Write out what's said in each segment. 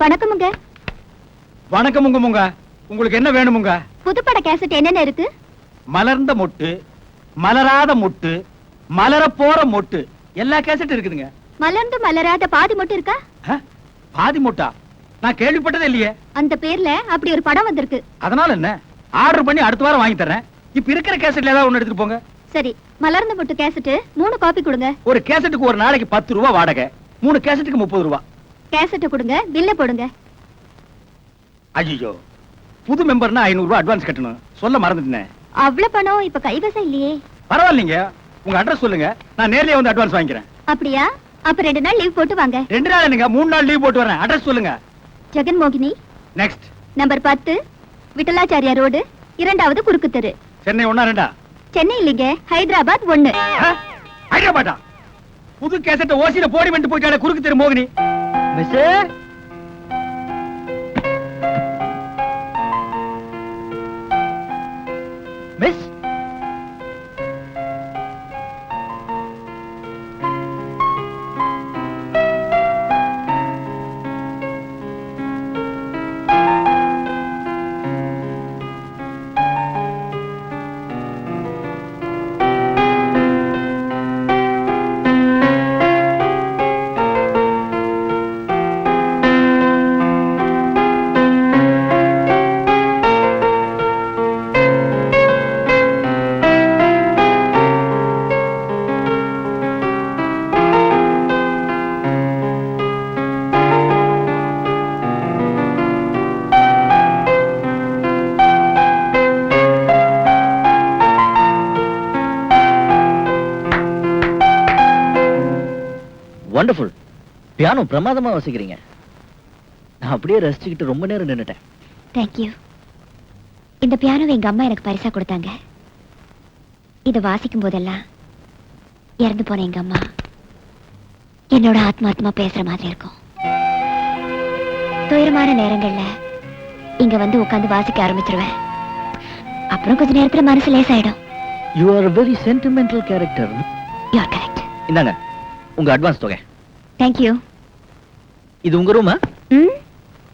வணக்கமுங்க. வணக்கமுங்க. உங்களுக்கு என்ன வேணுமுங்க? புதுப்பட கேசட் என்னென்ன இருக்கு? மலர்ந்த மொட்டு, மலராத மொட்டு, மலர போற மொட்டு, எல்லா கேசட் இருக்குதுங்க. மலர்ந்து மலராத பாதி மொட்டு இருக்கா? பாதி மொட்டா? நான் கேள்விப்பட்டதே இல்லையே. அந்த பேர்ல அப்படி ஒரு படம் வந்திருக்கு. அதனால என்ன, ஆர்டர் பண்ணி அடுத்த வாரம் வாங்கி தரேன். இப்ப இருக்கிற கேசட்ல ஏதாவது ஒண்ணு எடுத்துட்டு போங்க. சரி, மலர்ந்த மொட்டு கேசட் 3 காப்பி கொடுங்க. ஒரு கேசட்டுக்கு ஒரு நாளைக்கு 10 ரூபாய் வாடகை, 3 கேசட்டுக்கு 30 ரூபாய். கேசட் கொடுங்க, பில்ல போடுங்க. ஐயோ, புது மெம்பர்னா 500 ரூபாய் அட்வான்ஸ் கட்டணும், சொல்ல மறந்துட்டேன். அவ்வளவு பணம் இப்ப கைவசம் இல்லையே. பரவாயில்லைங்க, உங்க அட்ரஸ் சொல்லுங்க, நான் நேர்லயே வந்து அட்வான்ஸ் வாங்கிக்கிறேன். அப்படியா? அப்ப 2 நாள் லீவ் போட்டு வாங்க. 2 நாள் என்னங்க, 3 நாள் லீவ் போட்டு வரேன். அட்ரஸ் சொல்லுங்க. ஜெகன் மோகினி, நெக்ஸ்ட் நம்பர் 10, விட்டலாச்சாரியா ரோடு, 2வது குறுக்கு தெரு. சென்னை 1 2? சென்னை இல்லைங்க, ஹைதராபாத் 1. ஹைதராபாத்தா? புது கேசட்ட ஓசில போடி வந்து போயிட்டாலே குறுக்கு தெரு மோகினி. Miss miss wonderful. பியானோ பிரமாதமா வாசிக்கிறீங்க. நான் அப்படியே ரசிச்சுக்கிட்டு ரொம்ப நேரம் நின்னுட்டேன். Thank you. இந்த பியானோவை எங்க அம்மா எனக்கு பரிசா கொடுத்தாங்க. இத வாசிக்கும் போதெல்லாம் இறந்து போன எங்க அம்மா என்னோட ஆத்மாத்மா பேசுற மாதிரி இருக்கும். துயரமான நேரங்கள்ல இங்க வந்து உட்கார்ந்து வாசிக்க ஆரம்பிச்சிருவேன். அப்புறம் கொஞ்ச நேரத்துல மனசு லேசாயிடும். You are a very sentimental character. You are correct. இந்தாங்க உங்க அட்வான்ஸ் தொகை. Thank you. இது உங்க ரூமா?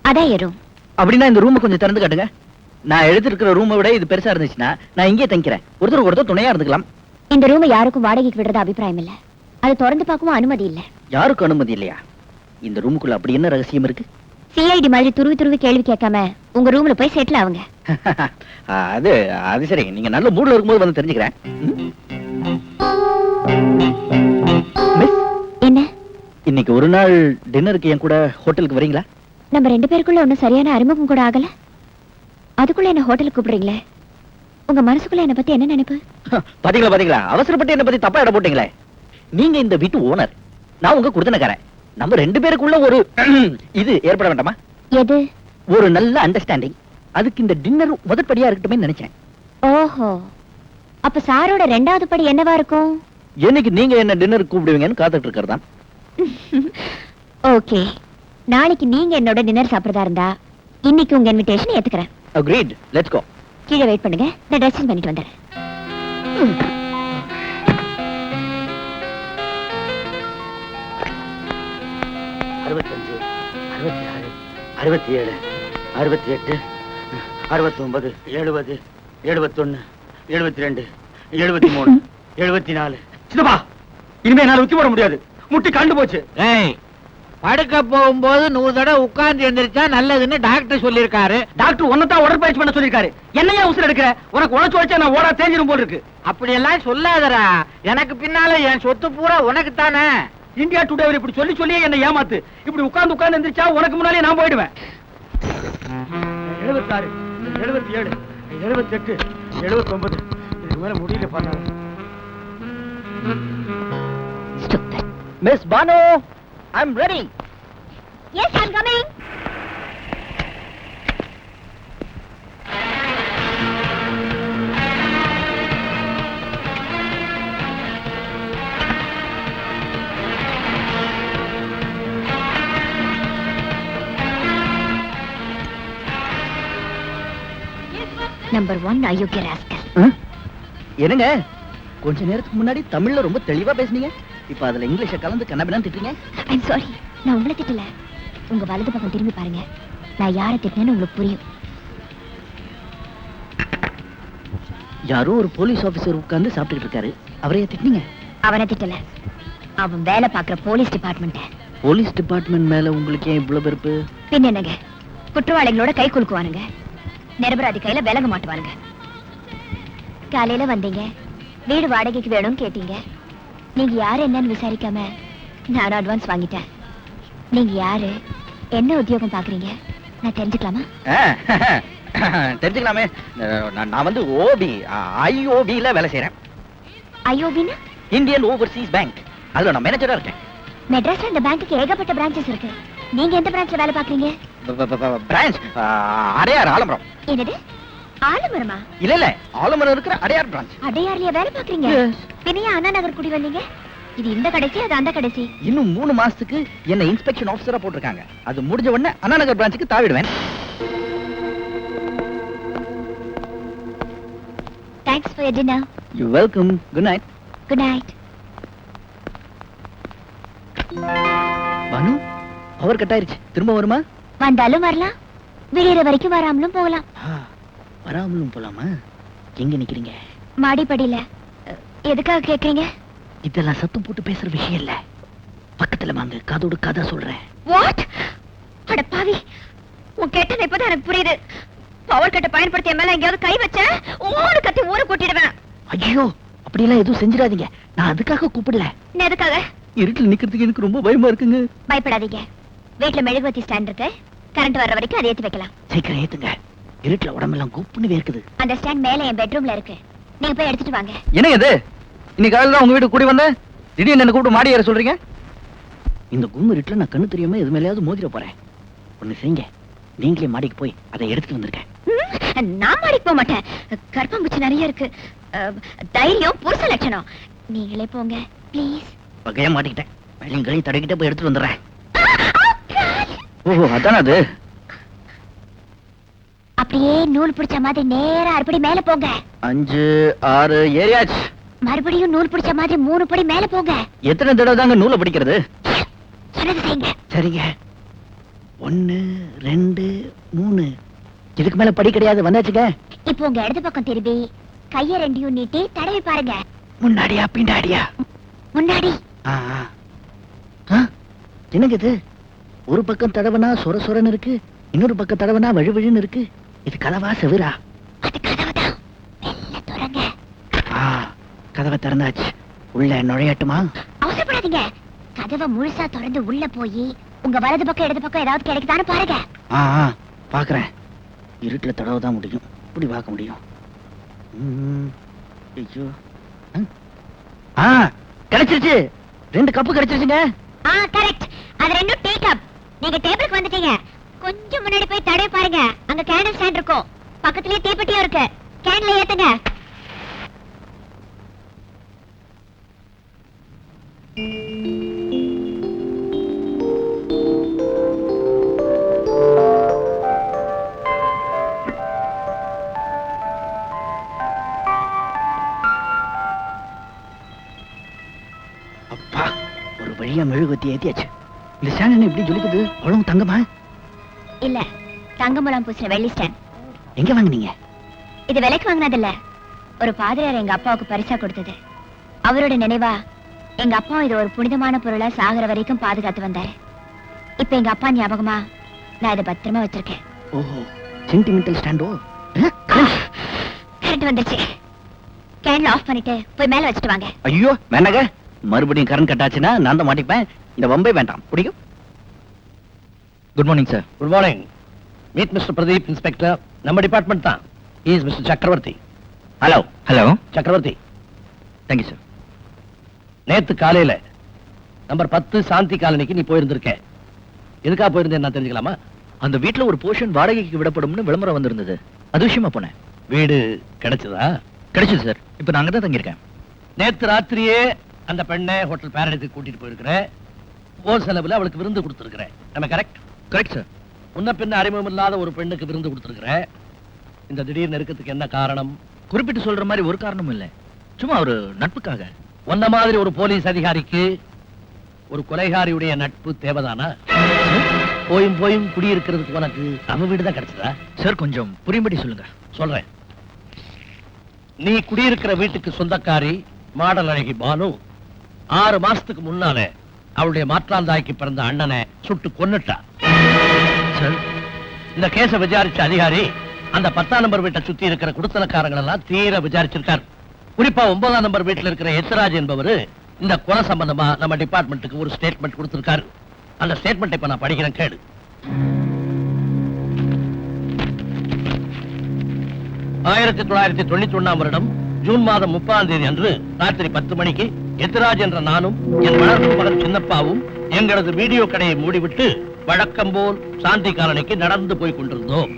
அதான் ரூம். அப்படின்னா இந்த ரூமை கொஞ்சம் திறந்து காட்டுங்க. நான் எழுதிருக்கிற ரூமை விட இது பெருசா இருந்துச்சுன்னா நான் இங்கே தங்கிக்கிறேன். ஒருத்தர் துணையா இருந்துக்கலாம். இந்த ரூமை யாருக்கும் வாடகைக்கு விடுறது அபிப்பிராயம் இல்ல. அது திறந்து பார்க்கவும் அனுமதி இல்ல. யாருக்கும் அனுமதி இல்லையா? இந்த ரூமுக்குள்ள அப்படி என்ன ரகசியம் இருக்கு? சிஐடி மாதிரி துருவி கேள்வி கேட்காம உங்க ரூம்ல போய் செட்டில் ஆவுங்க. அது சரி, நீங்க நல்ல மூட்ல இருக்கும்போது வந்து தெரிஞ்சுக்கிறேன். என்ன, இன்னைக்கு ஒரு நாள் டின்னருக்கு என் கூட ஹோட்டலுக்கு வரீங்களா? நம்ம 2 பேருக்குள்ள ஒன்னும் சரியான அறிமுகம் கூட ஆகல. அதுக்குள்ள என்ன ஹோட்டலுக்கு கூப்பிடுறீங்களே? உங்க மனசுக்குள்ள என்ன பத்தி என்ன நினைப்பு? பாத்தீங்களா, அவசரப்பட்டு என்ன பத்தி தப்பா இட போட்டீங்களே. நீங்க இந்த வீட்டு ஓனர், நான் உங்க குடுத்தனக்காரன். நம்ம 2 பேருக்குள்ள ஒரு இது ஏற்பட வேண்டாமா? எது? ஒரு நல்ல அண்டர்ஸ்டாண்டிங். அதுக்கு இந்த டின்னர் முதற்படியா இருக்கட்டுமே நினைச்சேன். ஓஹோ, அப்ப சாரோட 2வது படி என்னவா இருக்கும்? என்னைக்கு நீங்க என்ன டின்னர் கூப்பிடுவீங்கன்னு காத்துட்டு இருக்கறதான். ஓகே, நாளைக்கு நீங்க என்னோட டின்னர் சாப்பிடுறதா இருந்தா இன்னைக்கு உங்க இன்விடேஷன் ஏத்துக்கிறேன். Agreed, let's go. கீழே வெயிட் பண்ணுங்க, நான் ட்ரெஸ் சேஞ்ச் பண்ணிட்டு வந்துறேன். 65, 66, 67, 68, 69, 70, 71, 72, 73, 74. சின்னப்பா, இனிமே என்னால உச்சி போட முடியாது, முட்டி கண்டு போச்சு. படுக்க போகும்போது 100 தடவை உட்கார்ந்து எந்திரிச்சா நல்லதுன்னு டாக்டர் சொல்லிருக்காரு. டாக்டர் ஒன்னதான் உடற்பயிற்சி பண்ண சொல்லிருக்காரு. என்னையா உசுர எடுக்கிற? உனக்கு உழைச்சு வச்சா நான் ஓடா தேஞ்சிரும் போல் இருக்கு. அப்படி எல்லாம் சொல்லாதடா, எனக்கு பின்னால என் சொத்து பூரா உனக்கு தானே. இந்தியா டுடே இப்படி சொல்லியே என்ன ஏமாத்து. இப்படி உட்கார்ந்து எந்திரிச்சா உனக்கு முன்னாலே நான் போயிடுவேன். 76, 77, 78, 79. இதுக்கு மேல முடியல பண்ண. Miss Banu, I'm ready. Yes, I'm coming. Number 1 அயோக்கிய ராஸ்கல். என்னங்க, கொஞ்ச நேரத்துக்கு முன்னாடி தமிழ்ல ரொம்ப தெளிவா பேசுனீங்க. இப்ப அதுல இங்கிலீஷ கலந்து கண்ணபினான்னு திட்டுறீங்க. I'm sorry, நான் உங்களை திட்டல. உங்க வலது பக்கம் திரும்பி பாருங்க. நான் யாரை திட்டினேன்னு உங்களுக்கு புரியும். யாரோ ஒரு போலீஸ் ஆபீசர் உட்கார்ந்து சாப்பிட்டுட்டு இருக்காரு. அவரையே திட்டினீங்க? அவனை திட்டல, அவன் வேலை பார்க்குற போலீஸ் டிபார்ட்மெண்ட். போலீஸ் டிபார்ட்மெண்ட் மேல உங்களுக்கு ஏன் இவ்வளவு வெறுப்பு? பின் என்னங்க, குற்றவாளிகளோட கை குலுக்குவானுங்க, நிரபராதி கையில விலக மாட்டுவானுங்க. காலையில வந்தீங்க, வீடு வாடகைக்கு வேணும்னு கேட்டீங்க. நீங்க யாரு என்னன்னு விசாரிக்காம நான் அட்வான்ஸ் வாங்கிட்டேன். நீங்க யாரு, என்ன உத்தியோகம் பாக்குறீங்க, நான் தெரிஞ்சுக்கலாமா? தெரிஞ்சுக்கலாமே. நான் வந்து ஓபி, ஐஓபில வேலை செய்யறேன். ஐயோபின்னா? Indian overseas bank. அதுல நான் மேனேஜரா இருக்கேன். மெட்ராஸ்ல இந்த பேங்க்குக்கு ஏகப்பட்ட பிரான்ச்சஸ் இருக்கு. நீங்க எந்த பிரான்ச்ல வேலை பாக்குறீங்க? பிரான்ச் அடையார் ஆலமரம். என்னது, ஆலமரமா? இல்ல இல்ல, ஆலமரம் இருக்கிற அடையார் பிரான்ச். அடையார்லயா வேலை பாக்குறீங்க? பின்னையா அண்ணா நகர் குடி வந்தீங்க? இது இந்த கடைசி, அது அந்த கடைசி. இன்னும் 3 மாசத்துக்கு என்ன இன்ஸ்பெக்ஷன் ஆபீசரா போட்டிருக்காங்க. அது முடிஞ்ச உடனே Anna Nagar பிரான்ச்சுக்கு தாவிடுவேன். Thanks for your dinner. You're welcome. Good night. Good night. Banu, power cut ஆயிருச்சு. திரும்ப வருமா? வந்தாலும் வரலாம், விடியற வரைக்கும் வராமலும் போகலாம். வராமலும் போலாமா? எங்க நிக்கிறீங்க? மாடிப்படியில. எதுக்காக கேக்குறீங்க? இதெல்லாம் சத்தம் போட்டு பேசுற விஷயம் இல்ல. பக்கத்துல வாங்க, காதோடு காதா சொல்றேன். வாட்? அட பாவி, உன் கேட்டது இப்பதான் எனக்கு புரியுது. பவர் கட்டை பயன்படுத்திய மேல எங்கேயாவது கை வச்ச ஓடு கத்தி ஊரை கூட்டிடுவேன். ஐயோ, அப்படியெல்லாம் எதுவும் செஞ்சிடாதீங்க. நான் அதுக்காக கூப்பிடல. எதுக்காக? இருட்டில் நிக்கிறதுக்கு எனக்கு ரொம்ப பயமா இருக்குங்க. பயப்படாதீங்க, வீட்டுல மெழுகுவத்தி ஸ்டாண்ட் இருக்கு. கரண்ட் வர்ற வரைக்கும் அதை ஏத்தி வைக்கலாம். சீக்கிரம் ஏத்துங்க. இருட்டுல உடம்பெல்லாம் குப்புன்னு வேர்க்குது. அந்த ஸ்டாண்ட் மேல என் பெட்ரூம்ல இருக்கு, நீங்க போய் எடுத்துட்டு வாங்க. என்ன இது? இன்னைக்கு காலையில தான் உங்க வீட்டுக்கு கூடி வந்தேன், திடீர்னு என்ன கூப்பிட்டு மாடி ஏற சொல்றீங்க? இந்த கும்மு இருட்டுல நான் கண்ணு தெரியாம எது மேலேயாவது மோதிர போறேன். ஒண்ணு செய்யுங்க, நீங்களே மாடிக்கு போய் அதை எடுத்துட்டு வந்திருக்கேன். நான் மாடிக்கு போக மாட்டேன், கற்பம்பூச்சி நிறைய இருக்கு. தைரியம் புருஷ லட்சணம். நீங்களே போங்க ப்ளீஸ். வகையா மாட்டிக்கிட்டேன். வெள்ளையும் கழி தடக்கிட்ட போய் எடுத்துட்டு வந்துடுறேன். ஓஹோ, அதானே அது. அப்படியே நூல் பிடிச்ச மாதிரி நேரா அறுபடி மேல போங்க. 5 6 ஏரியாச்சு. மறுபடியும் நூல் பிடிச்ச மாதிரி 3 படி மேல போங்க. எத்தனை தடவை தாங்க நூலை பிடிக்கிறது? சொன்னது செய்யுங்க. சரிங்க. 1 2 3. இதுக்கு மேல படி கிடையாது. வந்தாச்சுங்க. இப்போ உங்க இடது பக்கம் திரும்பி கைய ரெண்டையும் நீட்டி தடவி பாருங்க. முன்னாடியா பின்னாடியா? முன்னாடி. என்னங்க இது? ஒரு பக்கம் தடவனா சொர சொரன்னு இருக்கு, இன்னொரு பக்கம் தடவனா வழுவழுன்னு இருக்கு. இது கதவா செவிரா? அது கதவுதான், மெல்ல திறங்க. கதவை திறந்தாச்சு. உள்ள நுழையட்டுமா? அவசரப்படாதீங்க, கதவை முழுசா திறந்து உள்ள போய் உங்க வலது பக்கம் இடது பக்கம் ஏதாவது கிடைக்குதான்னு பாருங்க. பாக்குறேன். இருட்டுல தடவதான் முடியும், இப்படி பார்க்க முடியும். ஐயோ, கிடைச்சிருச்சு. 2 கப்பு கிடைச்சிருச்சுங்க. கரெக்ட், அது 2 டீ கப். நீங்க டேபிளுக்கு வந்துட்டீங்க. கொஞ்சம் முன்னாடி போய் தடவி பாருங்க, அங்க கேண்டில் ஸ்டாண்ட் இருக்கும், பக்கத்துலயே தீப்பெட்டியும் இருக்கு. கேண்டில் ஏத்துங்க. அப்பா, ஒரு வழியா மெழுகுவத்தி ஏத்தியாச்சு. இந்த ஸ்டாண்ட் எப்படி ஜொலிக்குது? அவ்வளவு தங்கமா? இல்ல, தங்கமலம் பூசின வெள்ளி ஸ்டாண்ட். எங்க வாங்குனீங்க? இது விலைக்கு வாங்கினதில்ல, ஒரு பாதிரியார் எங்க அப்பாவுக்கு பரிசா கொடுத்தது. அவரோட நினைவா எங்க அப்பா இது ஒரு புனிதமான பொருளை சாகர வரைக்கும் பாதுகாத்து வந்தாரு. இப்ப எங்க அப்பா ஞாபகமா நான் இதை பத்திரமா வச்சிருக்கேன். ஓஹோ, சென்டிமெண்டல் ஸ்டாண்டோ? கரண்ட் வந்துருச்சு. கேண்டில் ஆஃப் பண்ணிட்டு போய் மேல வச்சுட்டு வாங்க. ஐயோ வேணாங்க, மறுபடியும் கரண்ட் கட் ஆச்சுன்னா நான் தான் மாட்டிப்பேன். இந்த வம்பே வேண்டாம், பிடிக்கும். Good morning sir. Good morning. Meet mister Pradeep, inspector. நம்ம டிபார்ட்மெண்ட் தான். ஹி இஸ் மிஸ்டர் சக்கரவர்த்தி. ஹலோ. ஹலோ சக்கரவர்த்தி. Thank you sir. நேத்து காலையில நம்பர் 10 சாந்தி காலனிக்கு நீ போயிருந்திருக்க. எதுக்காக போயிருந்தேன் நான் தெரிஞ்சுக்கலாமா? அந்த வீட்டுல ஒரு போர்ஷன் வாடகைக்கு விடப்படும்னு விளம்பரம் வந்திருந்தது, அது விஷயமா போனேன். வீடு கிடைச்சதா? கிடைச்சது சார். இப்ப நாங்க தான் தங்கியிருக்கேன். நேத்து ராத்திரியே அந்த பெண்ணை ஹோட்டல் பாரடைஸுக்கு கூட்டிட்டு போயிருக்கிற. ஓர் செலவுல அவளுக்கு விருந்து கொடுத்திருக்கிற. நம்ம கரெக்ட்? Correct sir. முன்ன பின்ன அறிமுகம் இல்லாத ஒரு பெண்ணுக்கு விருந்து கொடுத்திருக்கிற. இந்த திடீர் நெருக்கத்துக்கு என்ன காரணம்? குறிப்பிட்டு சொல்ற மாதிரி ஒரு காரணமும் இல்லை, சும்மா ஒரு நட்புக்காக. உன்ன மாதிரி ஒரு போலீஸ் அதிகாரிக்கு ஒரு கொலைகாரியுடைய நட்பு தேவைதானா? போயும் போயும் குடியிருக்கிறதுக்கு உனக்கு அவ வீடு தான் கிடைச்சதா? சார் கொஞ்சம் புரியும்படி சொல்லுங்க. சொல்றேன். நீ குடியிருக்கிற வீட்டுக்கு சொந்தக்காரி மாடல் அழகி பானு 6 மாசத்துக்கு முன்னாலே அவளுடைய மாற்றாந்தாய்க்கு பிறந்த அண்ணனை சுட்டு கொன்னுட்டா. சார் இந்த கேஸ விசாரிச்ச அதிகாரி அந்த 10ஆம் நம்பர் வீட்டை சுத்தி இருக்கிற குடுத்தனக்காரங்களை எல்லாம் தீர விசாரிச்சிருக்காரு. குறிப்பா 9ஆம் நம்பர் வீட்டுல இருக்கிற எத்ராஜ் என்பவரு இந்த கொலை சம்பந்தமா நம்ம டிபார்ட்மெண்ட்டுக்கு ஒரு ஸ்டேட்மெண்ட் கொடுத்திருக்காரு. அந்த ஸ்டேட்மெண்ட் இப்ப நான் படிக்கிறேன், கேடு. ஆயிரத்தி 1991 வருடம் ஜூன் மாதம் 30ஆம் தேதி அன்று ராத்திரி 10 மணிக்கு எத்ராஜ் என்ற நானும் என் வளர்ப்பு மகன் சின்னப்பாவும் எங்களது வீடியோ கடையை மூடிவிட்டு வழக்கம் போல் சாந்தி காலனிக்கு நடந்து போய் கொண்டிருந்தோம்.